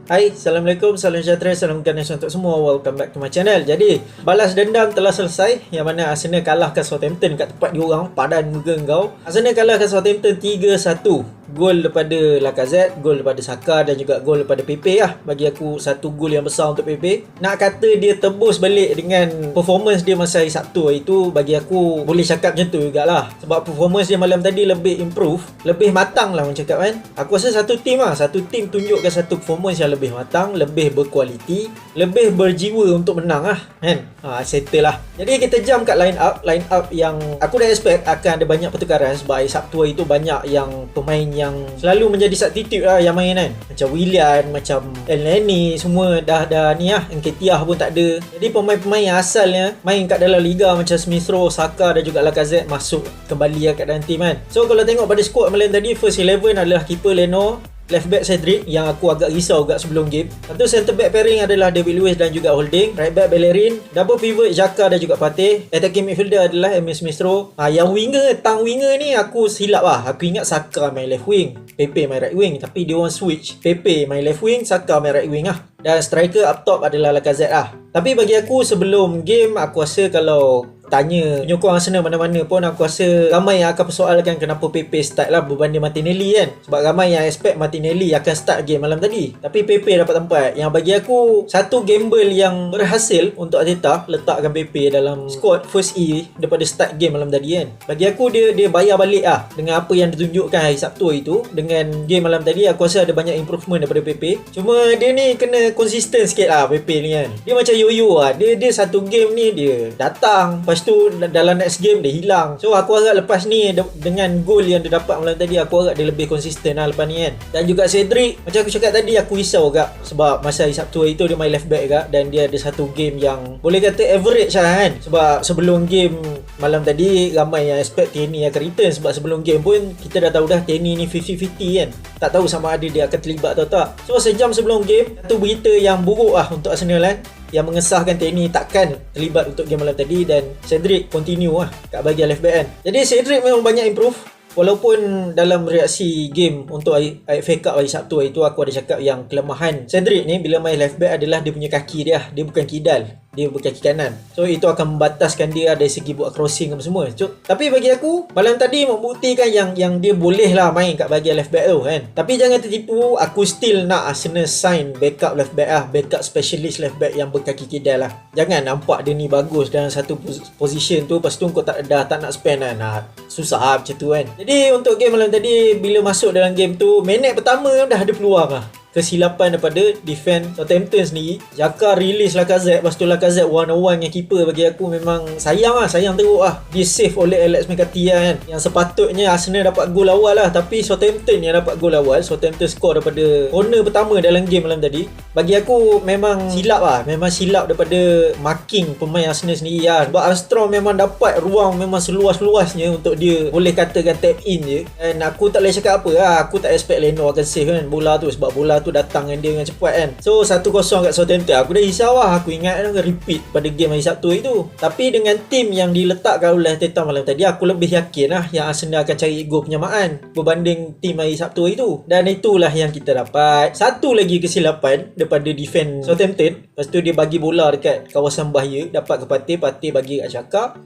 Hai, Assalamualaikum, salam sejahtera, salam ganas untuk semua. Welcome back to my channel. Jadi, balas dendam telah selesai, yang mana Arsenal kalahkan Southampton kat tempat diorang, padan muka kau. Arsenal kalahkan Southampton 3-1. Gol daripada Lacazette, gol daripada Saka dan juga gol daripada Pepe lah. Bagi aku satu gol yang besar untuk Pepe. Nak kata dia tebus balik dengan performance dia masa hari Sabtu itu, bagi aku boleh cakap macam tu jugalah. Sebab performance dia malam tadi lebih improve, lebih matang lah orang cakap kan. Aku rasa satu tim tunjukkan satu performance yang lebih matang, lebih berkualiti, lebih berjiwa untuk menang lah kan. Settle lah. Jadi kita jam kat line up yang aku dah expect akan ada banyak pertukaran. Sebab hari Sabtu itu banyak yang pemain yang selalu menjadi substitute lah yang main kan. Macam Willian, macam Elneny, semua dah ni lah. Nketiah pun tak ada. Jadi pemain-pemain yang asalnya main kat dalam liga macam Smith Rowe, Saka dan juga Lacazette masuk kembali lah kat dalam team kan. So kalau tengok pada squad malam tadi, first 11 adalah keeper Leno, left back Cedric yang aku agak risau agak sebelum game. Satu centre back pairing adalah David Luiz dan juga Holding. Right back Bellerin, double pivot Xhaka dan juga Partey. Attacking midfielder adalah Emil Smith Rowe. Yang tang winger ni aku silap lah. Aku ingat Saka main left wing, Pepe main right wing, tapi dia orang switch. Pepe main left wing, Saka main right wing lah. Dan striker up top adalah Lacazette lah. Tapi bagi aku sebelum game, aku rasa kalau tanya penyokong Arsenal mana-mana pun, aku rasa ramai yang akan persoalkan kenapa Pepe start lah berbanding Martinelli kan. Sebab ramai yang expect Martinelli akan start game malam tadi, tapi Pepe dapat tempat. Yang bagi aku satu gamble yang berhasil untuk Arteta letakkan Pepe dalam squad first daripada start game malam tadi kan. Bagi aku dia bayar balik lah dengan apa yang ditunjukkan hari Sabtu itu. Dengan game malam tadi aku rasa ada banyak improvement daripada Pepe. Cuma dia ni kena konsisten sikit lah Pepe ni kan. Dia macam yo-yo lah. Dia satu game ni dia datang, lepas tu dalam next game dia hilang. So aku harap lepas ni dengan gol yang dia dapat malam tadi, aku harap dia lebih konsisten lah lepas ni kan. Dan juga Cedric, macam aku cakap tadi, aku risau agak sebab masa hari Sabtu itu dia main left back agak, dan dia ada satu game yang boleh kata average lah kan. Sebab sebelum game malam tadi ramai yang expect Tierney akan return. Sebab sebelum game pun kita dah tahu dah Tierney ni 50-50 kan. Tak tahu sama ada dia akan terlibat atau tak. So sejam sebelum game, satu berita yang buruk lah untuk Arsenal kan, yang mengesahkan Tierney takkan terlibat untuk game malam tadi, dan Cedric continue lah kat bahagian left back kan. Jadi Cedric memang banyak improve. Walaupun dalam reaksi game untuk FA Cup hari Sabtu itu, aku ada cakap yang kelemahan Cedric ni bila main left back adalah dia punya kaki dia. Dia bukan kidal, dia berkaki kanan. So itu akan membataskan dia dari segi buat crossing dan semua. So, tapi bagi aku malam tadi membuktikan yang dia boleh lah main kat bahagian left back tu kan. Tapi jangan tertipu, aku still nak Arsenal sign backup left back lah, backup specialist left back yang berkaki kidal lah. Jangan nampak dia ni bagus dalam satu position tu, lepas tu kau tak nak spend lah. Susah lah macam tu kan. Jadi untuk game malam tadi, bila masuk dalam game tu, minit pertama dah ada peluang lah. Kesilapan daripada defend Southampton sendiri. Xhaka release Lacazette, lepas tu Lacazette one-on-one dengan keeper. Bagi aku memang sayang teruk lah. Dia save oleh Alex McCarthy kan. Yang sepatutnya Arsenal dapat gol awal lah, tapi Southampton yang dapat gol awal. Southampton score daripada corner pertama dalam game malam tadi. Bagi aku memang silap lah. Memang silap daripada marking pemain Arsenal sendiri lah. Sebab Armstrong memang dapat ruang memang seluas-luasnya untuk dia boleh katakan tap in je. Dan aku tak boleh cakap apa lah. Aku tak expect Leno akan save kan bola tu, sebab bola tu datang dengan dia dengan cepat kan. So 1-0 kat Southampton, aku dah risau lah. Aku ingat kan repeat pada game hari Sabtu itu. Tapi dengan tim yang diletakkan oleh Arteta malam tadi, aku lebih yakin lah yang Arsenal akan cari gol penyamaan berbanding tim hari Sabtu itu. Dan itulah yang kita dapat. Satu lagi kesilapan daripada defend Southampton. Lepas tu dia bagi bola dekat kawasan bahaya, dapat ke Partey bagi kat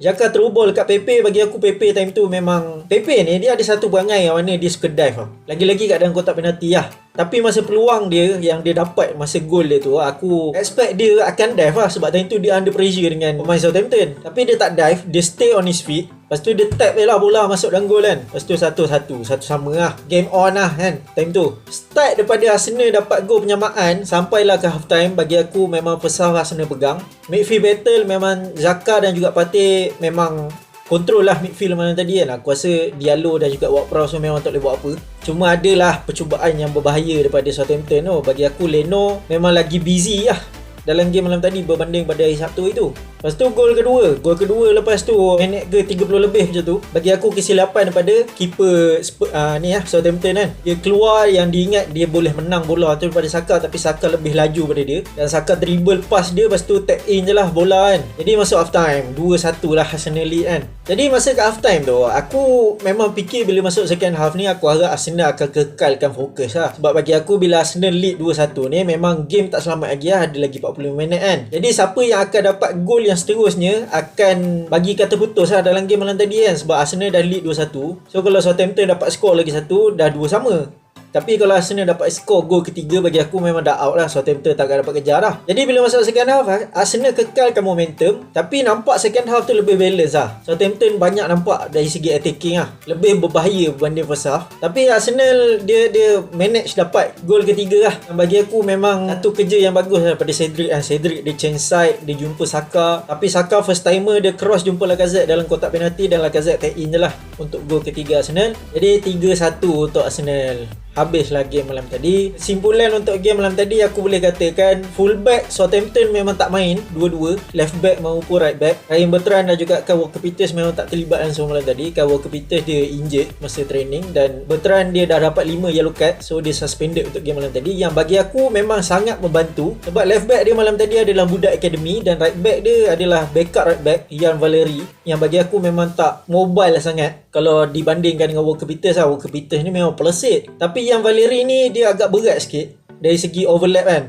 Xhaka terubol dekat Pepe. Bagi aku Pepe time tu memang, Pepe ni dia ada satu perangai yang mana dia suka dive lah. Lagi-lagi kat dalam kotak penalti lah. Tapi masa peluang dia yang dia dapat masa gol dia tu, aku expect dia akan dive lah. Sebab time tu dia under pressure dengan pemain Southampton. Tapi dia tak dive, dia stay on his feet. Lepas tu dia tap je lah bola masuk dalam gol kan. Lepas tu satu sama lah. Game on lah kan time tu. Start daripada Arsenal dapat gol penyamaan sampailah ke half time, bagi aku memang pesah Arsenal pegang. Midfield battle memang Xhaka dan juga Partey memang kontrol lah midfield malam tadi kan. Aku rasa Diallo dan juga Ward-Prowse memang tak boleh buat apa. Cuma adalah percubaan yang berbahaya daripada Southampton tu. Bagi aku Leno memang lagi busy lah dalam game malam tadi berbanding pada hari Sabtu itu. Lepas tu gol kedua lepas tu minit ke 30 lebih macam tu, bagi aku kesilapan daripada keeper Southampton kan. Dia keluar, yang diingat dia boleh menang bola tu daripada Saka, tapi Saka lebih laju pada dia dan Saka dribble pass dia, lepas tu tap in je lah bola kan. Jadi masuk half time 2-1 lah Arsenal lead kan. Jadi masa kat half time tu aku memang fikir bila masuk second half ni aku harap Arsenal akan kekalkan fokus lah. Sebab bagi aku bila Arsenal lead 2-1 ni memang game tak selamat lagi lah, ada lagi 45 minit kan. Jadi siapa yang akan dapat gol yang seterusnya akan bagi kata putus lah dalam game malam tadi kan. Sebab Arsenal dah lead 2-1. So kalau Southampton dapat skor lagi satu, dah 2 sama. Tapi kalau Arsenal dapat skor gol ketiga, bagi aku memang dah out lah. Southampton tak akan dapat kejar lah. Jadi bila masuk second half, Arsenal kekalkan momentum. Tapi nampak second half tu lebih balance lah. Southampton banyak nampak dari segi attacking lah, lebih berbahaya berbanding first half. Tapi Arsenal dia manage dapat gol ketiga lah. Dan bagi aku memang satu kerja yang bagus lah pada Cedric. Cedric dia change side, dia jumpa Saka. Tapi Saka first timer, dia cross jumpa Lacazette dalam kotak penalti dan Lacazette tag in je lah untuk gol ketiga Arsenal. Jadi 3-1 untuk Arsenal. Habislah game malam tadi. Simpulan untuk game malam tadi, aku boleh katakan fullback Southampton memang tak main dua-dua, left back maupun right back. Ryan Bertrand dan juga Kyle Walker-Peters memang tak terlibat langsung malam tadi. Kyle Walker-Peters dia injured masa training dan Bertrand dia dah dapat 5 yellow card, so dia suspended untuk game malam tadi, yang bagi aku memang sangat membantu. Sebab left back dia malam tadi adalah budak akademi dan right back dia adalah backup right back Ian Valery, yang bagi aku memang tak mobile sangat kalau dibandingkan dengan Walker-Peters lah. Walker-Peters ni memang pelesit, tapi yang Valery ni dia agak berat sikit dari segi overlap kan.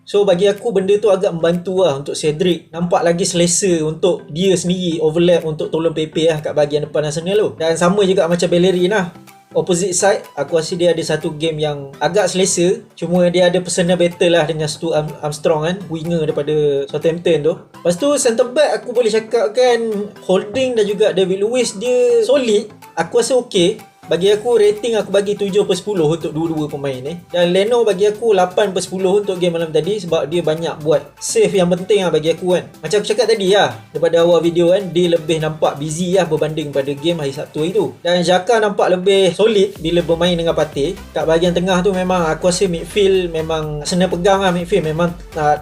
So bagi aku benda tu agak membantu lah untuk Cedric nampak lagi selesa untuk dia sendiri overlap untuk tolong Pepe lah kat bahagian depan Arsenal tu. Dan sama juga macam Bellerin lah, opposite side, aku rasa dia ada satu game yang agak selesa. Cuma dia ada personal battle lah dengan Stu Armstrong kan, winger daripada Southampton tu. Lepas tu centre back aku boleh cakap kan, Holding dan juga David Luiz dia solid. Aku rasa okey. Bagi aku rating aku bagi 7/10 untuk dua-dua pemain ni. Dan Leno bagi aku 8/10 untuk game malam tadi, sebab dia banyak buat save yang penting lah bagi aku kan. Macam aku cakap tadi lah daripada awal video kan, dia lebih nampak busy lah berbanding pada game hari Sabtu itu. Dan Xhaka nampak lebih solid bila bermain dengan Partey. Kat bahagian tengah tu memang aku rasa midfield memang senang pegang lah midfield. Memang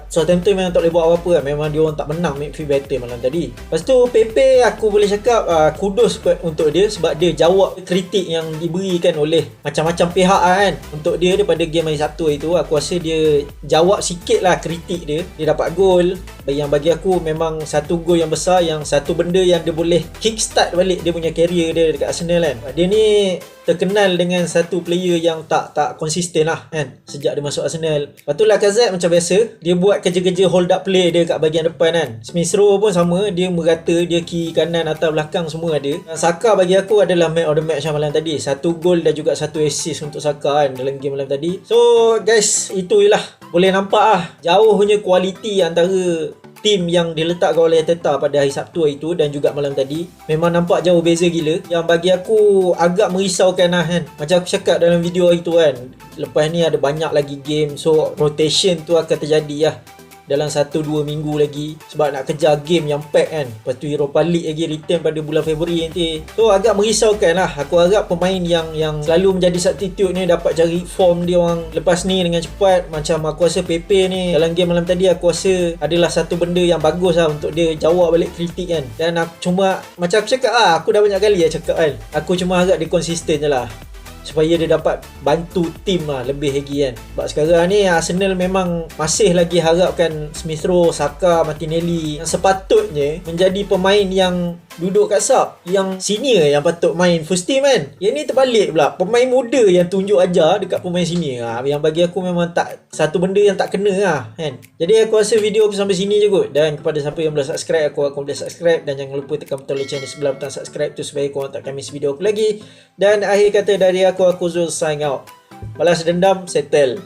Southampton memang tak boleh buat apa-apa lah. Memang dia orang tak menang midfield battle malam tadi. Lepas tu Pepe aku boleh cakap kudos untuk dia sebab dia jawab kritik yang diberikan oleh macam-macam pihak kan untuk dia daripada game hari Sabtu itu. Aku rasa dia jawab sikit lah kritik dia. Dia dapat gol yang bagi aku memang satu gol yang besar, yang satu benda yang dia boleh kickstart balik dia punya career dia dekat Arsenal kan. Dia ni terkenal dengan satu player yang tak konsisten lah kan sejak dia masuk Arsenal. Lepas tu Lacazette macam biasa, dia buat kerja-kerja hold up play dia kat bahagian depan kan. Smith Rowe pun sama, dia merata, dia kiri kanan atas belakang semua ada. Dan Saka bagi aku adalah man of the match malam tadi. Satu gol dan juga satu assist untuk Saka kan dalam game malam tadi. So guys, itu je lah, boleh nampak lah jauh punya kualiti antara tim yang diletakkan oleh Arteta pada hari Sabtu itu dan juga malam tadi. Memang nampak jauh beza gila, yang bagi aku agak merisaukan lah kan. Macam aku cakap dalam video itu kan, lepas ni ada banyak lagi game, so rotation tu akan terjadi lah dalam 1-2 minggu lagi sebab nak kejar game yang pack kan. Lepas tu Europa League lagi return pada bulan Februari nanti. So agak merisaukan lah. Aku harap pemain yang selalu menjadi substitute ni dapat cari form dia orang lepas ni dengan cepat. Macam aku rasa Pepe ni dalam game malam tadi aku rasa adalah satu benda yang bagus lah untuk dia jawab balik kritik kan. Dan aku cuma macam aku cakap lah, aku dah banyak kali cakap kan, aku cuma harap dia konsisten je lah supaya dia dapat bantu tim lah lebih lagi kan. Sebab sekarang ni Arsenal memang masih lagi harapkan Smith Rowe, Saka, Martinelli yang sepatutnya menjadi pemain yang duduk kat sub, yang senior yang patut main first team kan. Yang ni terbalik pula, pemain muda yang tunjuk ajar dekat pemain senior lah. Yang bagi aku memang tak, satu benda yang tak kena lah kan. Jadi aku rasa video aku sampai sini je kot. Dan kepada siapa yang belum subscribe, aku boleh subscribe. Dan jangan lupa tekan butang lonceng di sebelah butang subscribe tu supaya korang tak miss video aku lagi. Dan akhir kata dari aku Zul sign out. Balas dendam settle.